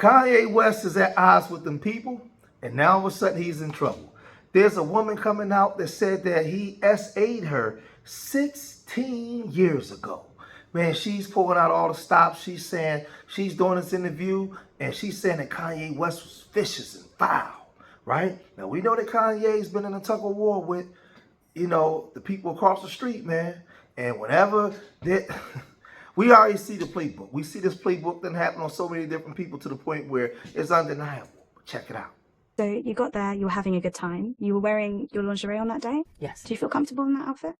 Kanye West is at odds with them people, and now all of a sudden he's in trouble. There's a woman coming out that said that he SA'd her 16 years ago. Man, she's pulling out all the stops. She's saying, she's doing this interview, and she's saying that Kanye West was vicious and foul, right? Now, we know that Kanye's been in a tug of war with, the people across the street, man. And whenever that... We already see the playbook. We see this playbook that happen on so many different people to the point where it's undeniable. Check it out. So you got there, you were having a good time. You were wearing your lingerie on that day? Yes. Do you feel comfortable in that outfit?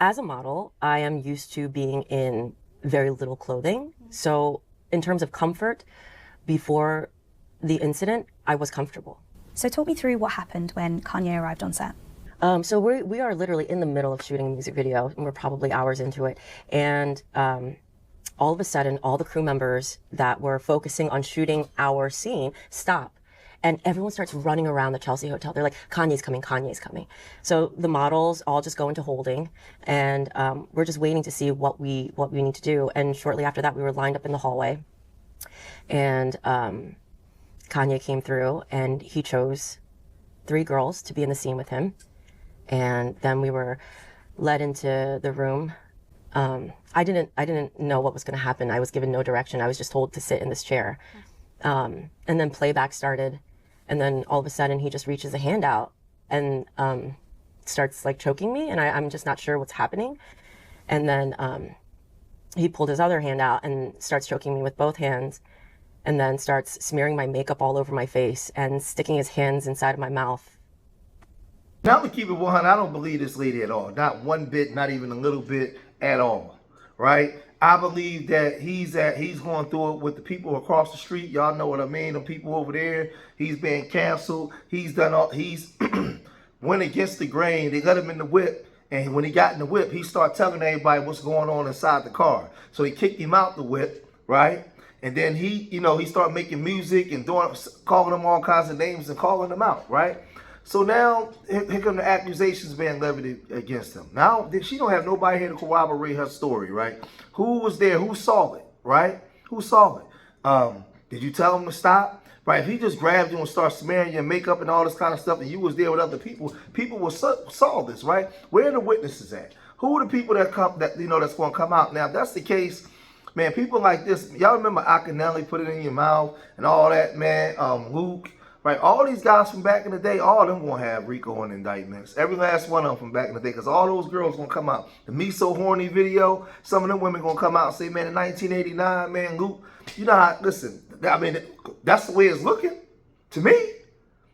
As a model, I am used to being in very little clothing. So in terms of comfort, before the incident, I was comfortable. So talk me through what happened when Kanye arrived on set. So we are literally in the middle of shooting a music video, and we're probably hours into it. And all of a sudden, all the crew members that were focusing on shooting our scene stop. And everyone starts running around the Chelsea Hotel. They're like, Kanye's coming, Kanye's coming. So the models all just go into holding, and we're just waiting to see what we need to do. And shortly after that, we were lined up in the hallway. And Kanye came through, and he chose 3 girls to be in the scene with him. And then we were led into the room. I didn't know what was going to happen. I was given no direction. I was just told to sit in this chair. And then playback started. And then all of a sudden he just reaches a hand out and starts like choking me. And I'm just not sure what's happening. And then he pulled his other hand out and starts choking me with both hands. And then starts smearing my makeup all over my face and sticking his hands inside of my mouth. Now, to keep it 100, I don't believe this lady at all. Not one bit, not even a little bit at all, right? I believe that he's going through it with the people across the street. Y'all know what I mean. The people over there. He's being canceled. He's went against the grain. They let him in the whip. And when he got in the whip, he started telling everybody what's going on inside the car. So he kicked him out the whip, right? And then he started making music and calling them all kinds of names and calling them out, right? So now, here come the accusations being levied against him. Now, she don't have nobody here to corroborate her story, right? Who was there? Who saw it, right? Who saw it? Did you tell him to stop? Right? If he just grabbed you and started smearing your makeup and all this kind of stuff, and you was there with other people, people saw this, right? Where are the witnesses at? Who are the people that's going to come out? Now, if that's the case, man, people like this, y'all remember Accusation, put it in your mouth and all that, man, Luke. Right, all these guys from back in the day, all of them gonna have RICO and indictments. Every last one of them from back in the day, because all those girls gonna come out. The Me So Horny video, some of them women gonna come out and say, man, in 1989, man, Luke, you know how, listen, I mean, that's the way it's looking to me.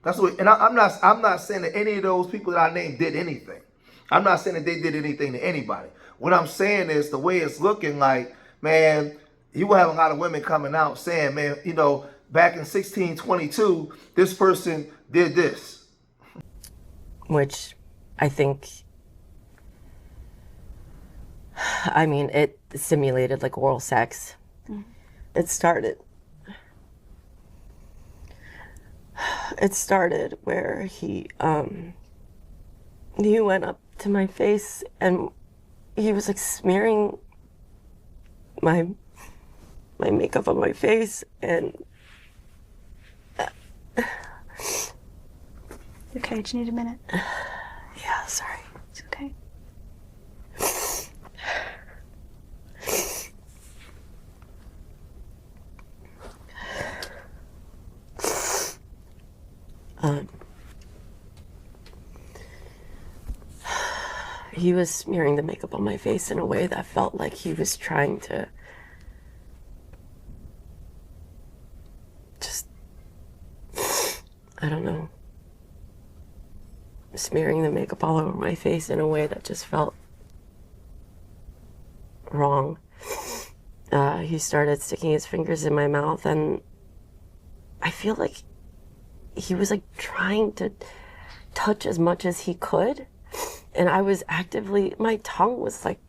That's the way, and I'm not saying that any of those people that I named did anything. I'm not saying that they did anything to anybody. What I'm saying is the way it's looking like, man, you will have a lot of women coming out saying, man, back in 1622, this person did this. Which I think, it simulated like oral sex. Mm. It started where he went up to my face and he was like smearing my makeup on my face and Okay, do you need a minute? Yeah, sorry. It's okay. He was smearing the makeup on my face in a way that felt like he was trying to I don't know, smearing the makeup all over my face in a way that just felt wrong. He started sticking his fingers in my mouth, and I feel like he was like trying to touch as much as he could, and I was actively, my tongue was like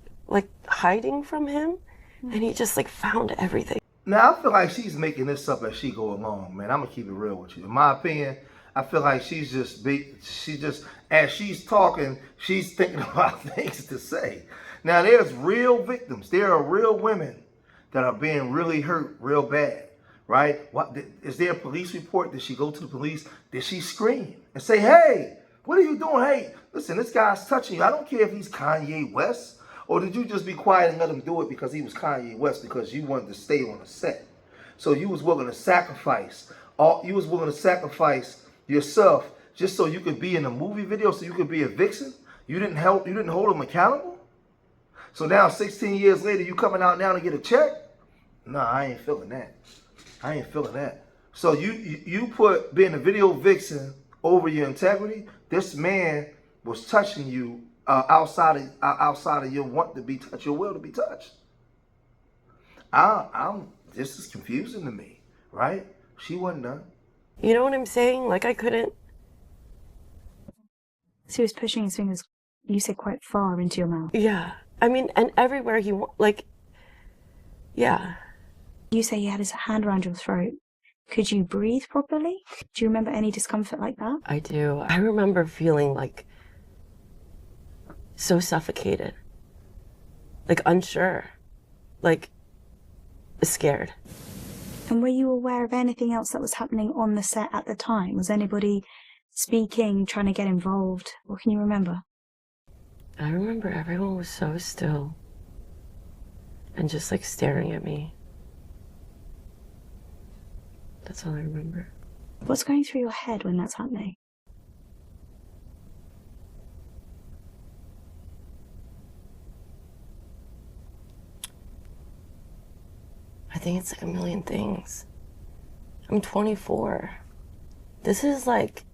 hiding from him, and he just like found everything. Now, I feel like she's making this up as she go along, man. I'm going to keep it real with you. In my opinion, I feel like as she's talking, she's thinking about things to say. Now, there's real victims. There are real women that are being really hurt real bad, right? Is there a police report? Did she go to the police? Did she scream and say, hey, what are you doing? Hey, listen, this guy's touching you. I don't care if he's Kanye West. Or did you just be quiet and let him do it because he was Kanye West because you wanted to stay on the set? So you was willing to sacrifice yourself just so you could be in a movie video, so you could be a vixen? You didn't hold him accountable? So now 16 years later, you coming out now to get a check? Nah, I ain't feeling that. I ain't feeling that. So you put being a video vixen over your integrity. This man was touching you outside of your want to be touched, your will to be touched. This is confusing to me, right? She wasn't done. You know what I'm saying? Like, I couldn't. So he was pushing his fingers, you said, quite far into your mouth. Yeah. I mean, and everywhere yeah. You say he had his hand around your throat. Could you breathe properly? Do you remember any discomfort like that? I do. I remember feeling like so suffocated, like unsure, like scared. And were you aware of anything else that was happening on the set at the time? Was anybody speaking, trying to get involved? What can you remember? I remember everyone was so still and just like staring at me. That's all I remember. What's going through your head when that's happening? I think it's like a million things. I'm 24. This is like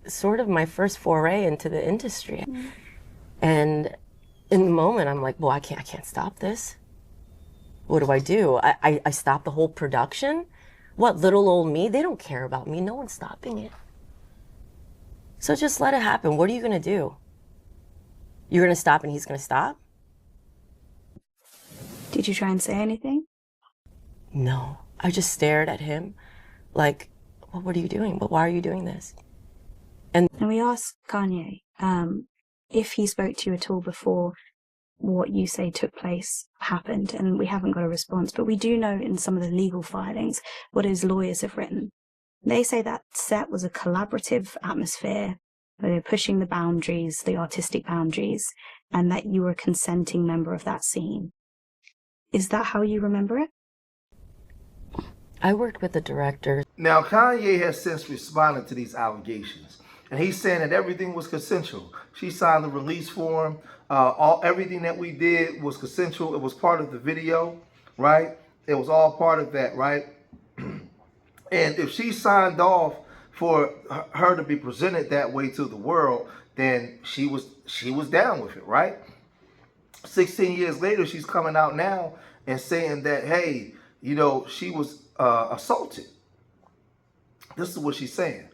sort of my first foray into the industry. Mm. And in the moment, I'm like, well, I can't stop this. What do? I stop the whole production? What, little old me? They don't care about me. No one's stopping it. So just let it happen. What are you gonna do? You're gonna stop and he's gonna stop? Did you try and say anything? No, I just stared at him like, well, what are you doing? But why are you doing this? And we asked Kanye if he spoke to you at all before what you say took place happened, and we haven't got a response. But we do know in some of the legal filings what his lawyers have written. They say that set was a collaborative atmosphere, where they were pushing the boundaries, the artistic boundaries, and that you were a consenting member of that scene. Is that how you remember it? I worked with the director. Now, Kanye has since responded to these allegations, and he's saying that everything was consensual. She signed the release form. Everything that we did was consensual. It was part of the video, right? It was all part of that, right? And if she signed off for her to be presented that way to the world, then she was down with it, right? 16 years later, she's coming out now and saying that, hey, you know, she was assaulted. This is what she's saying.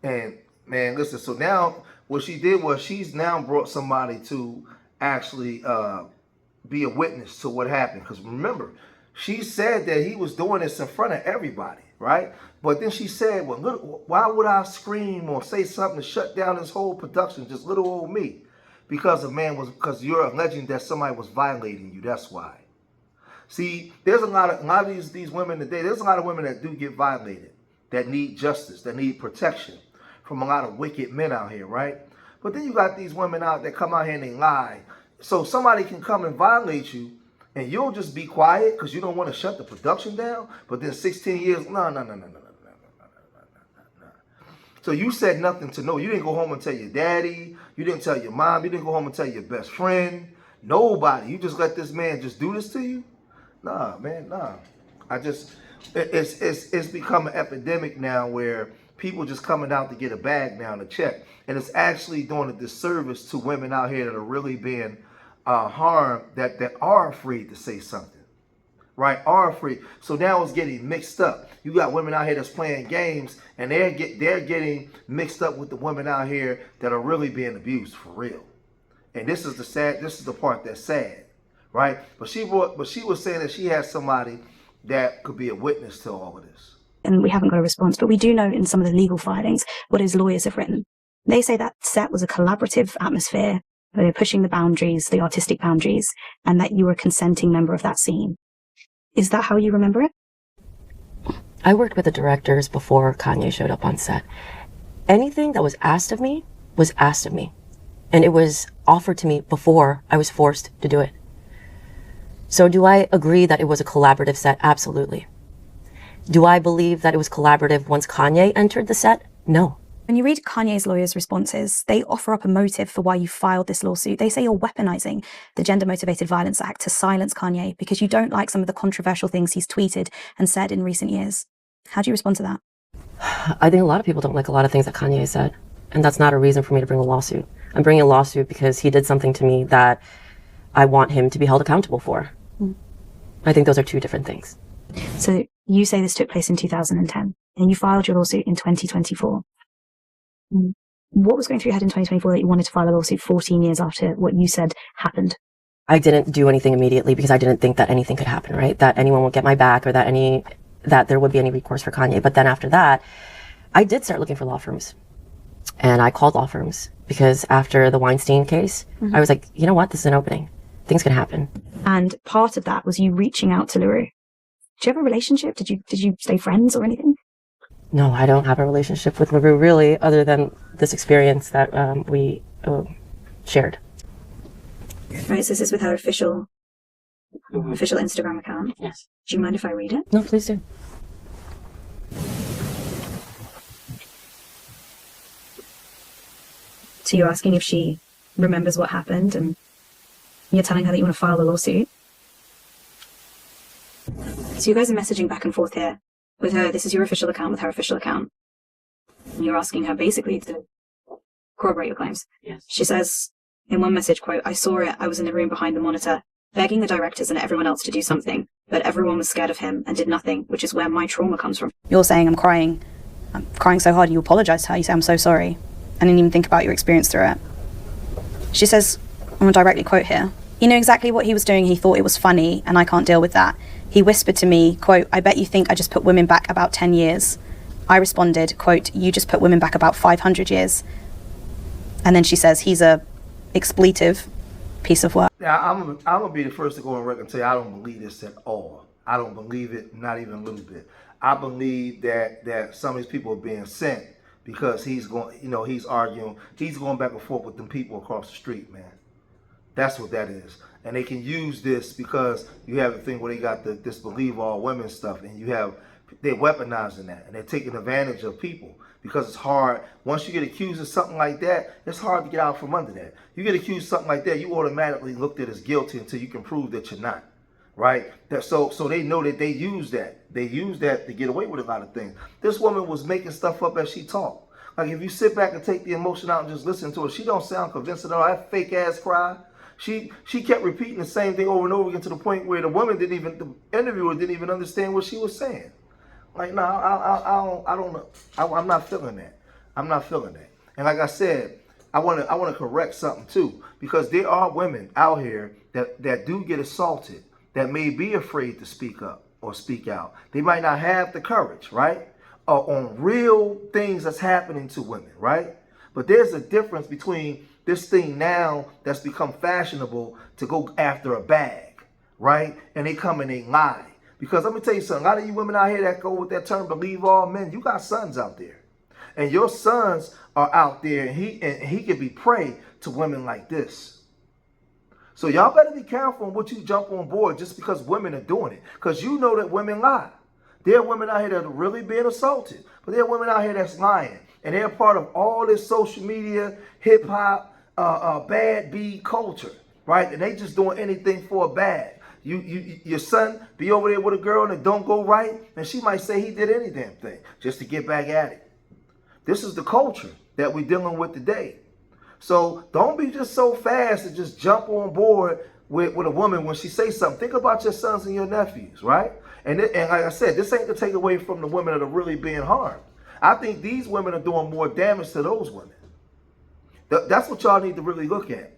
And man, listen, so now what she did was she's now brought somebody to actually be a witness to what happened. Because remember, she said that he was doing this in front of everybody, right? But then she said, well, look, why would I scream or say something to shut down this whole production, just little old me? Because because you're alleging that somebody was violating you, that's why. See, there's a lot of these women today, there's a lot of women that do get violated, that need justice, that need protection from a lot of wicked men out here, right? But then you got these women out that come out here and they lie. So somebody can come and violate you and you'll just be quiet because you don't want to shut the production down. But then 16 years, no. So you said nothing to know. You didn't go home and tell your daddy. You didn't tell your mom. You didn't go home and tell your best friend. Nobody. You just let this man just do this to you? Nah, man, nah. It's become an epidemic now where people just coming out to get a bag now to check. And it's actually doing a disservice to women out here that are really being harmed, that are afraid to say something. Right? Are afraid. So now it's getting mixed up. You got women out here that's playing games and they're getting mixed up with the women out here that are really being abused for real. And this is the part that's sad. Right? But she was saying that she had somebody that could be a witness to all of this. And we haven't got a response, but we do know in some of the legal filings what his lawyers have written. They say that set was a collaborative atmosphere, where they were pushing the boundaries, the artistic boundaries, and that you were a consenting member of that scene. Is that how you remember it? I worked with the directors before Kanye showed up on set. Anything that was asked of me was asked of me. And it was offered to me before I was forced to do it. So do I agree that it was a collaborative set? Absolutely. Do I believe that it was collaborative once Kanye entered the set? No. When you read Kanye's lawyers' responses, they offer up a motive for why you filed this lawsuit. They say you're weaponizing the Gender Motivated Violence Act to silence Kanye because you don't like some of the controversial things he's tweeted and said in recent years. How do you respond to that? I think a lot of people don't like a lot of things that Kanye said, and that's not a reason for me to bring a lawsuit. I'm bringing a lawsuit because he did something to me that I want him to be held accountable for. I think those are two different things. So you say this took place in 2010, and you filed your lawsuit in 2024. What was going through your head in 2024 that you wanted to file a lawsuit 14 years after what you said happened? I didn't do anything immediately because I didn't think that anything could happen, right? That anyone would get my back or that there would be any recourse for Kanye. But then after that, I did start looking for law firms. And I called law firms because after the Weinstein case, I was like, you know what? This is an opening. Things can happen. And part of that was you reaching out to LaRue. Do you have a relationship? Did you stay friends or anything? No, I don't have a relationship with LaRue really, other than this experience that we shared. Right, so this is with her official Instagram account. Yes. Do you mind if I read it? No, please do. So you're asking if she remembers what happened, and you're telling her that you want to file a lawsuit. So you guys are messaging back and forth here with her. This is your official account with her official account. And you're asking her basically to corroborate your claims. Yes. She says in one message, quote, "I saw it. I was in the room behind the monitor, begging the directors and everyone else to do something, but everyone was scared of him and did nothing, which is where my trauma comes from." You're saying I'm crying so hard. You apologize to her. You say, "I'm so sorry. I didn't even think about your experience through it." She says, I'm going to directly quote here, "He knew exactly what he was doing. He thought it was funny, and I can't deal with that. He whispered to me, quote, 'I bet you think I just put women back about 10 years. I responded, quote, 'You just put women back about 500 years. And then she says, he's a expletive piece of work. Now, I'm gonna be the first to go on record and say I don't believe this at all. I don't believe it, not even a little bit. I believe that some of these people are being sent because he's going, he's arguing, he's going back and forth with them people across the street, man. That's what that is. And they can use this because you have the thing where they got this believe all women stuff, and they're weaponizing that, and they're taking advantage of people because it's hard. Once you get accused of something like that, it's hard to get out from under that. You get accused of something like that, you automatically looked at as guilty until you can prove that you're not, right? So they know that they use that. They use that to get away with a lot of things. This woman was making stuff up as she talked. Like if you sit back and take the emotion out and just listen to her, she don't sound convincing at all. That fake ass cry. She kept repeating the same thing over and over again to the point where the interviewer didn't even understand what she was saying. Like, no, I don't know. I'm not feeling that. I'm not feeling that. And like I said, I want to correct something too, because there are women out here that do get assaulted that may be afraid to speak up or speak out. They might not have the courage, right? On real things that's happening to women, right? But there's a difference between this thing now that's become fashionable to go after a bag, right? And they come and they lie. Because let me tell you something, a lot of you women out here that go with that term, believe all men, you got sons out there. And your sons are out there, and he can be prey to women like this. So y'all better be careful on what you jump on board just because women are doing it. Because you know that women lie. There are women out here that are really being assaulted. But there are women out here that's lying. And they're part of all this social media, hip-hop, bad B culture, right? And they just doing anything for a bag. Your son be over there with a girl and it don't go right, and she might say he did any damn thing just to get back at it. This is the culture that we're dealing with today. So don't be just so fast to just jump on board with a woman when she says something. Think about your sons and your nephews, right? And like I said, this ain't to take away from the women that are really being harmed. I think these women are doing more damage to those women. That's what y'all need to really look at.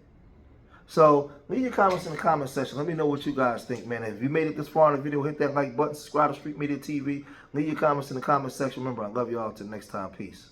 So leave your comments in the comment section. Let me know what you guys think, man. If you made it this far in the video, hit that like button, subscribe to Street Media TV. Leave your comments in the comment section. Remember, I love you all. Till next time. Peace.